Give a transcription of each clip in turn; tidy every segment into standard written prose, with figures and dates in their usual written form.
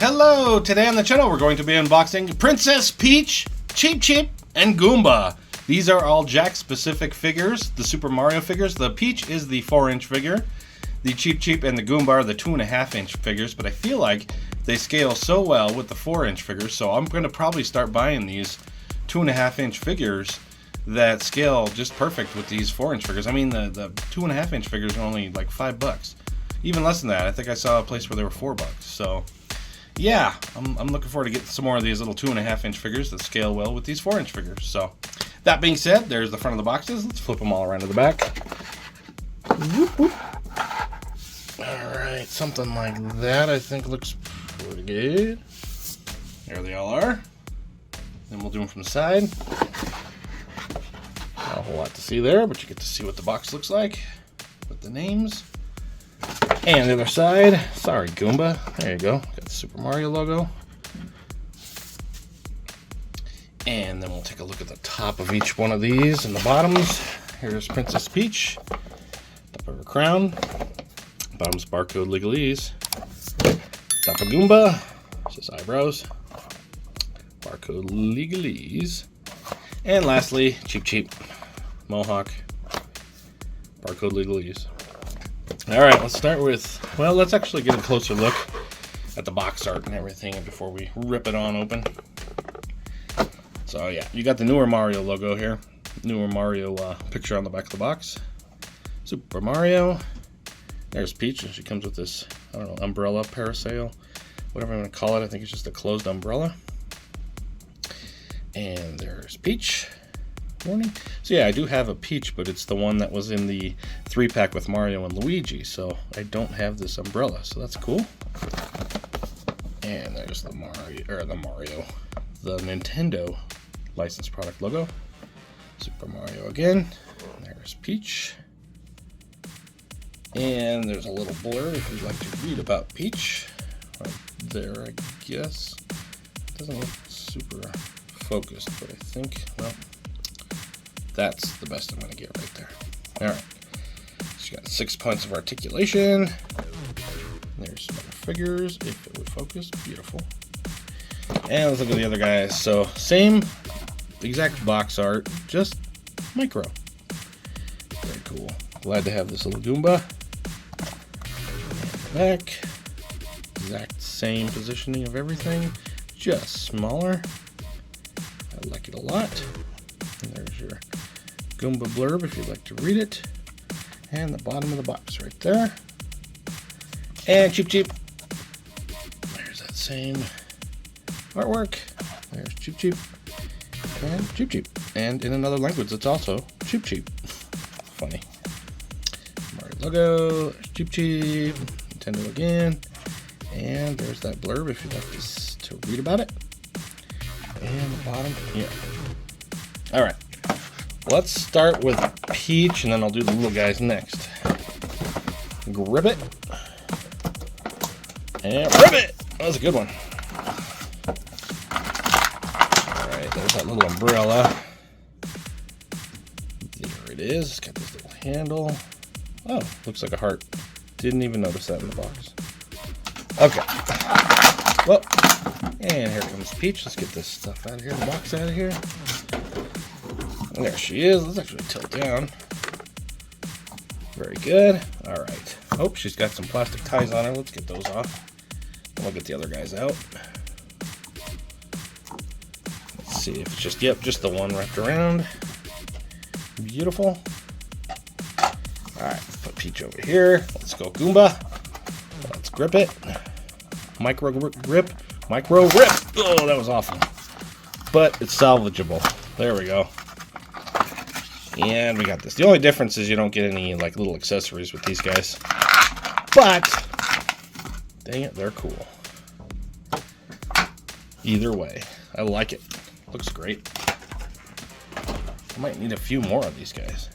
Hello! Today on the channel we're going to be unboxing Princess Peach, CHEEP, and GOOMBA. These are all JAKKS specific figures, the Super Mario figures. The Peach is the 4-inch figure. The CHEEP and the GOOMBA are the 2.5-inch figures, but I feel like they scale so well with the 4-inch figures, so I'm going to probably start buying these 2.5-inch figures that scale just perfect with these 4-inch figures. I mean, the 2.5-inch figures are only like $5. Even less than that. I think I saw a place where they were $4. So yeah, I'm looking forward to getting some more of these little 2.5-inch figures that scale well with these 4-inch figures. So that being said, there's the front of the boxes. Let's flip them all around to the back. Whoop, whoop. All right, something like that I think looks pretty good. There they all are. Then we'll do them from the side. Not a whole lot to see there, but you get to see what the box looks like with the names. And the other side, sorry Goomba, there you go, got the Super Mario logo. And then we'll take a look at the top of each one of these and the bottoms. Here's Princess Peach, top of her crown, bottom's barcode legalese, top of Goomba, just eyebrows, barcode legalese, and lastly, CHEEP, mohawk, barcode legalese. Alright, let's start with, well, let's actually get a closer look at the box art and everything before we rip it on open. So yeah, you got the newer Mario logo here, newer Mario picture on the back of the box. Super Mario. There's Peach, and she comes with this, I don't know, umbrella, parasail, whatever I'm going to call it. I think it's just a closed umbrella. And there's Peach. Warning. So yeah, I do have a Peach, but it's the one that was in the 3-pack with Mario and Luigi, so I don't have this umbrella, so that's cool. And there's the Nintendo licensed product logo. Super Mario again. There's Peach. And there's a little blur if you'd like to read about Peach. Right there, I guess. Doesn't look super focused, but I think, well, that's the best I'm going to get right there. Alright. She's got 6 points of articulation. There's some other figures, if it would focus. Beautiful. And let's look at the other guys. So, same exact box art, just micro. Very cool. Glad to have this little Goomba. Back. Exact same positioning of everything, just smaller. I like it a lot. And there's your Goomba blurb if you'd like to read it. And the bottom of the box right there. And CHEEP. There's that same artwork. There's CHEEP. And CHEEP. And in another language, it's also CHEEP. Funny. Mario logo. There's CHEEP. Nintendo again. And there's that blurb if you'd like to read about it. And the bottom here. Alright. Let's start with Peach, and then I'll do the little guys next. Grip it. And rip it! That was a good one. Alright, there's that little umbrella. There it is. It's got this little handle. Oh, looks like a heart. Didn't even notice that in the box. Okay. Well, and here comes Peach. Let's get this stuff out of here, the box out of here. And there she is. Let's actually tilt down. Very good. All right. Oh, she's got some plastic ties on her. Let's get those off. And we'll get the other guys out. Let's see if it's just, yep, just the one wrapped around. Beautiful. All right, let's put Peach over here. Let's go Goomba. Let's grip it. Micro grip. Micro rip. Oh, that was awful. But it's salvageable. There we go. And we got this. The only difference is you don't get any like little accessories with these guys. But dang it, they're cool. Either way, I like it. Looks great. I might need a few more of these guys.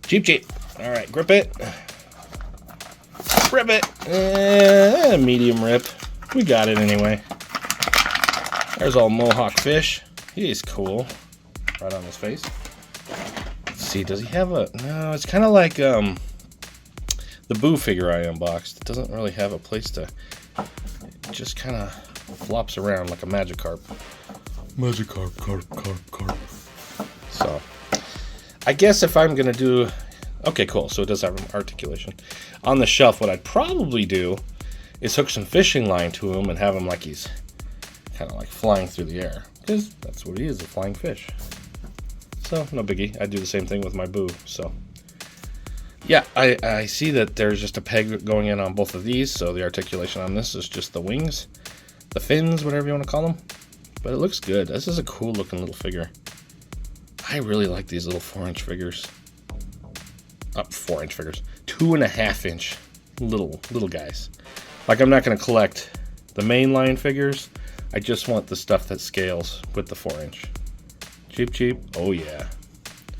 CHEEP. All right, grip it. Rip it. Medium rip. We got it anyway. There's all Mohawk Fish. He's cool. Right on his face. Let's see, does he have a... No, it's kind of like the Boo figure I unboxed. It doesn't really have a place to just kind of flops around like a Magikarp. Magikarp, carp. So, I guess if I'm going to do... Okay, cool. So it does have articulation. On the shelf, what I'd probably do is hook some fishing line to him and have him like he's kind of like flying through the air. Because that's what he is, a flying fish. So, no biggie. I do the same thing with my Boo. So, yeah, I see that there's just a peg going in on both of these. So the articulation on this is just the wings, the fins, whatever you want to call them. But it looks good. This is a cool looking little figure. I really like these little 4-inch figures. 4-inch figures. 2.5-inch little guys. Like, I'm not going to collect the mainline figures. I just want the stuff that scales with the 4-inch. Cheep, oh yeah.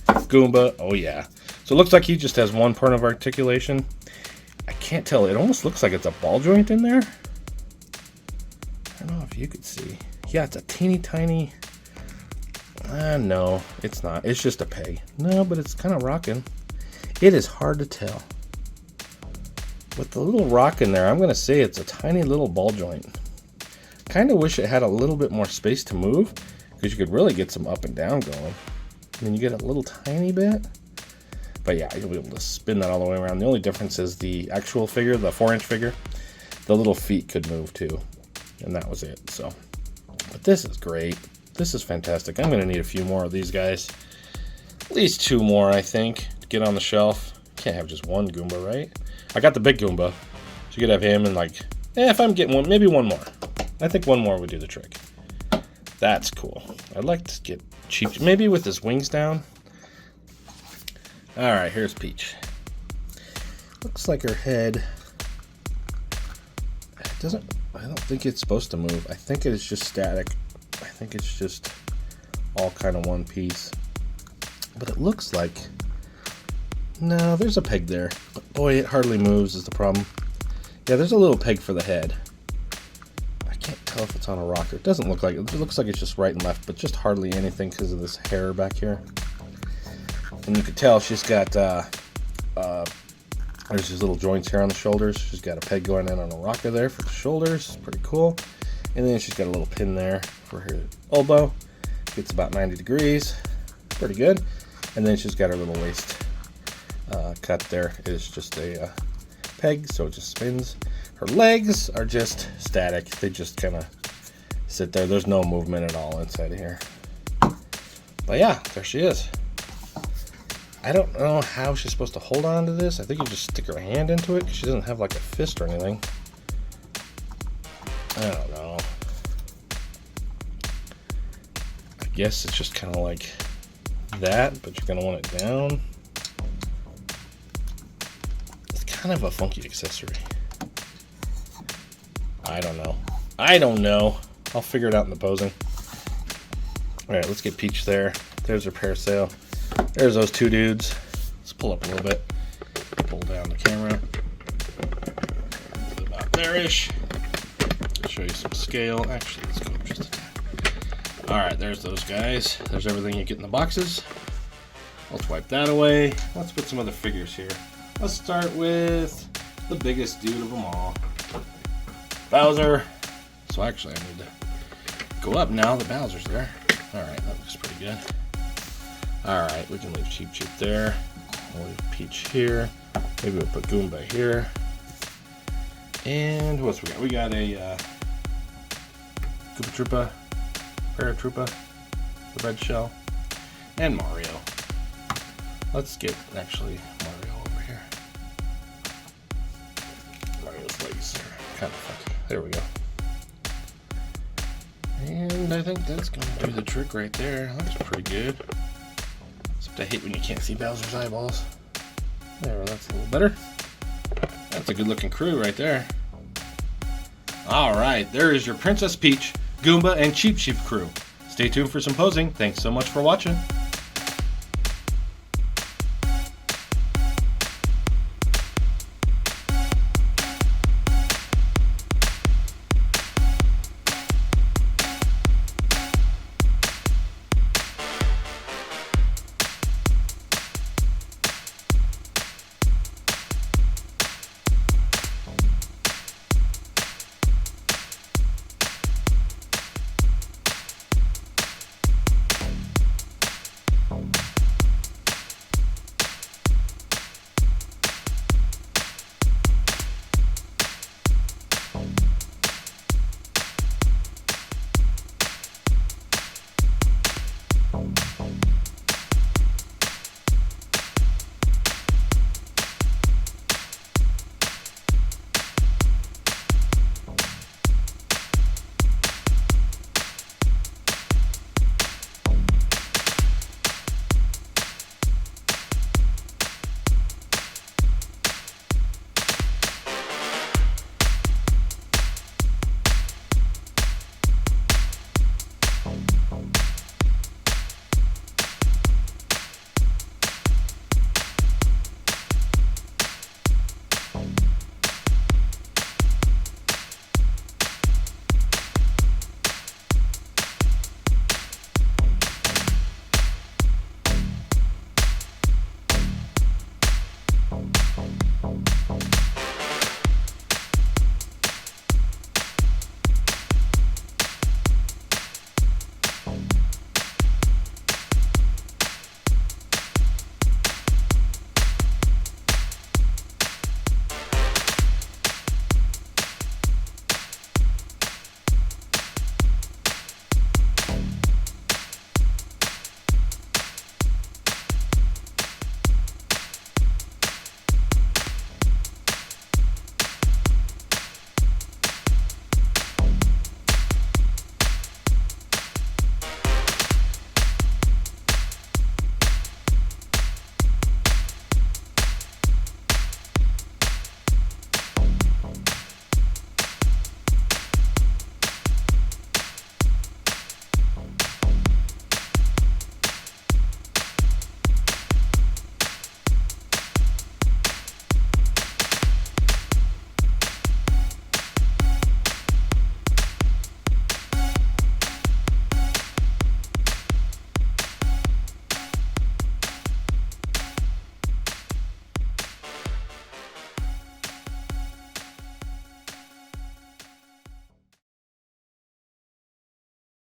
Goomba, oh yeah. So it looks like he just has one point of articulation. I can't tell. It almost looks like it's a ball joint in there. I don't know if you could see. Yeah, it's a teeny tiny... no, it's not. It's just a peg. No, but it's kind of rocking. It is hard to tell. With the little rock in there, I'm going to say it's a tiny little ball joint. Kind of wish it had a little bit more space to move, because you could really get some up and down going. I mean, you get a little tiny bit. But yeah, you'll be able to spin that all the way around. The only difference is the actual figure, the 4-inch figure, the little feet could move too. And that was it, so... But this is great. This is fantastic. I'm going to need a few more of these guys. At least 2 more, I think, to get on the shelf. Can't have just one Goomba, right? I got the big Goomba. So you could have him and like... if I'm getting one, maybe one more. I think one more would do the trick. That's cool. I'd like to get Cheep. Maybe with his wings down. Alright, here's Peach. Looks like her head... I don't think it's supposed to move. I think it is just static. I think it's just all kind of one piece. But it looks like... No, there's a peg there. But boy, it hardly moves is the problem. Yeah, there's a little peg for the head. I can't tell if it's on a rocker. It doesn't look like it. It looks like it's just right and left, but just hardly anything because of this hair back here. And you can tell she's got... there's these little joints here on the shoulders. She's got a peg going in on a rocker there for the shoulders. Pretty cool. And then she's got a little pin there for her elbow. Gets about 90 degrees. Pretty good. And then she's got her little waist cut there. It is just a peg, so it just spins. Her legs are just static. They just kind of sit there. There's no movement at all inside of here. But yeah, there she is. I don't know how she's supposed to hold on to this. I think you just stick her hand into it because she doesn't have like a fist or anything. I don't know. I guess it's just kind of like that, but you're going to want it down. It's kind of a funky accessory. I don't know. I'll figure it out in the posing. Alright, let's get Peach there. There's her parasail. There's those 2 dudes. Let's pull up a little bit. Pull down the camera. About there-ish. Show you some scale. Actually, let's go up just a tad. Alright, there's those guys. There's everything you get in the boxes. Let's wipe that away. Let's put some other figures here. Let's start with the biggest dude of them all. Bowser. So actually, I need to go up now that Bowser's there. Alright, that looks pretty good. Alright, we can leave Cheep there. We'll leave Peach here. Maybe we'll put Goomba here. And what else we got? We got a Koopa Troopa, Paratroopa, the red shell, and Mario. Let's get actually Mario over here. Mario's legs are kind of funky. There we go. And I think that's going to do the trick right there. Looks pretty good. Except I hate when you can't see Bowser's eyeballs. There, that's a little better. That's a good looking crew right there. Alright, there is your Princess Peach, Goomba, and Cheep crew. Stay tuned for some posing. Thanks so much for watching.